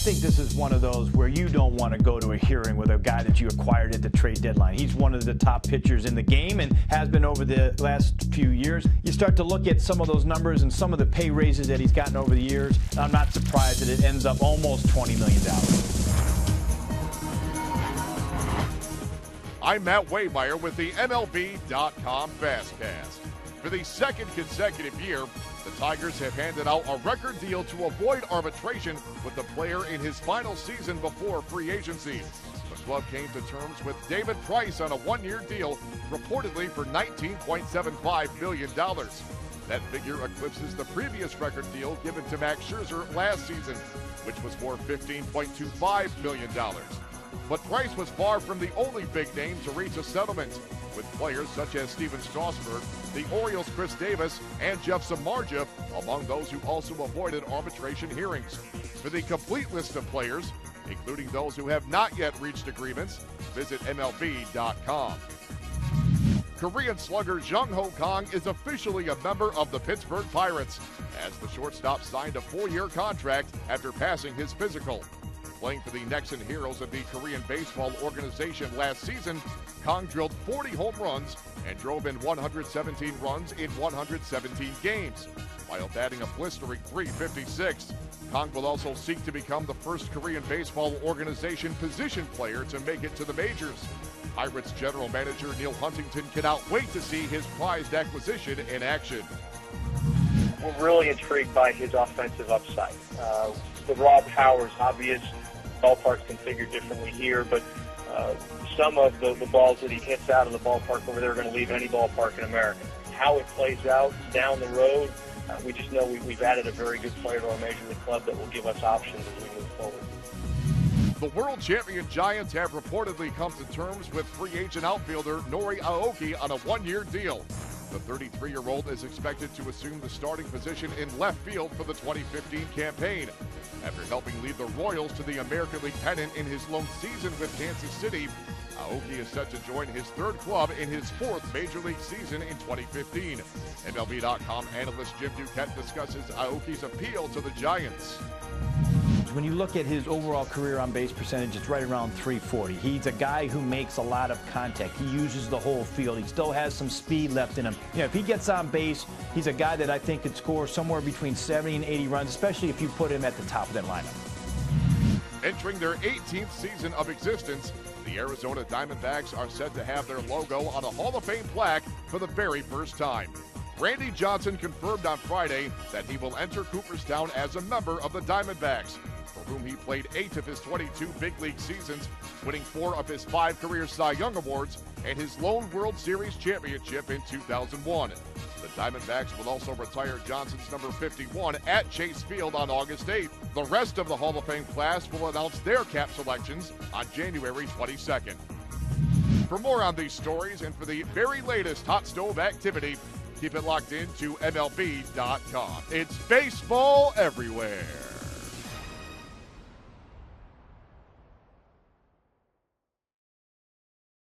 think this is one of those where you don't want to go to a hearing with a guy that you acquired at the trade deadline. He's one of the top pitchers in the game and has been over the last few years. You start to look at some of those numbers and some of the pay raises that he's gotten over the years. I'm not surprised that it ends up almost $20 million. I'm Matt Waymeyer with the MLB.com FastCast. For the second consecutive year, the Tigers have handed out a record deal to avoid arbitration with the player in his final season before free agency. The club came to terms with David Price on a one-year deal, reportedly for $19.75 million. That figure eclipses the previous record deal given to Max Scherzer last season, which was for $15.25 million. But Price was far from the only big name to reach a settlement, with players such as Steven Strasburg, the Orioles' Chris Davis, and Jeff Samardzija among those who also avoided arbitration hearings. For the complete list of players, including those who have not yet reached agreements, visit MLB.com. Korean slugger Jung Ho Kang is officially a member of the Pittsburgh Pirates, as the shortstop signed a 4-year contract after passing his physical. Playing for the Nexen Heroes of the Korean Baseball Organization last season, Kang drilled 40 home runs and drove in 117 runs in 117 games. While batting a blistering .356, Kang will also seek to become the first Korean Baseball Organization position player to make it to the majors. Pirates general manager Neil Huntington cannot wait to see his prized acquisition in action. We're really intrigued by his offensive upside. The raw power is obvious. Ballpark's configured differently here, but some of the balls that he hits out of the ballpark over there are going to leave any ballpark in America. How it plays out down the road, we just know we've added a very good player to our Major League club that will give us options as we move forward. The world champion Giants have reportedly come to terms with free agent outfielder Nori Aoki on a one-year deal. The 33-year-old is expected to assume the starting position in left field for the 2015 campaign. After helping lead the Royals to the American League pennant in his lone season with Kansas City, Aoki is set to join his third club in his fourth Major League season in 2015. MLB.com analyst Jim Duquette discusses Aoki's appeal to the Giants. When you look at his overall career on base percentage, it's right around .340. He's a guy who makes a lot of contact. He uses the whole field. He still has some speed left in him. You know, if he gets on base, he's a guy that I think could score somewhere between 70 and 80 runs, especially if you put him at the top of that lineup. Entering their 18th season of existence, the Arizona Diamondbacks are set to have their logo on a Hall of Fame plaque for the very first time. Randy Johnson confirmed on Friday that he will enter Cooperstown as a member of the Diamondbacks, for whom he played 8 of his 22 big league seasons, winning 4 of his 5 career Cy Young Awards and his lone World Series championship in 2001. The Diamondbacks will also retire Johnson's number 51 at Chase Field on August 8th. The rest of the Hall of Fame class will announce their cap selections on January 22nd. For more on these stories and for the very latest hot stove activity, keep it locked in to MLB.com. It's baseball everywhere.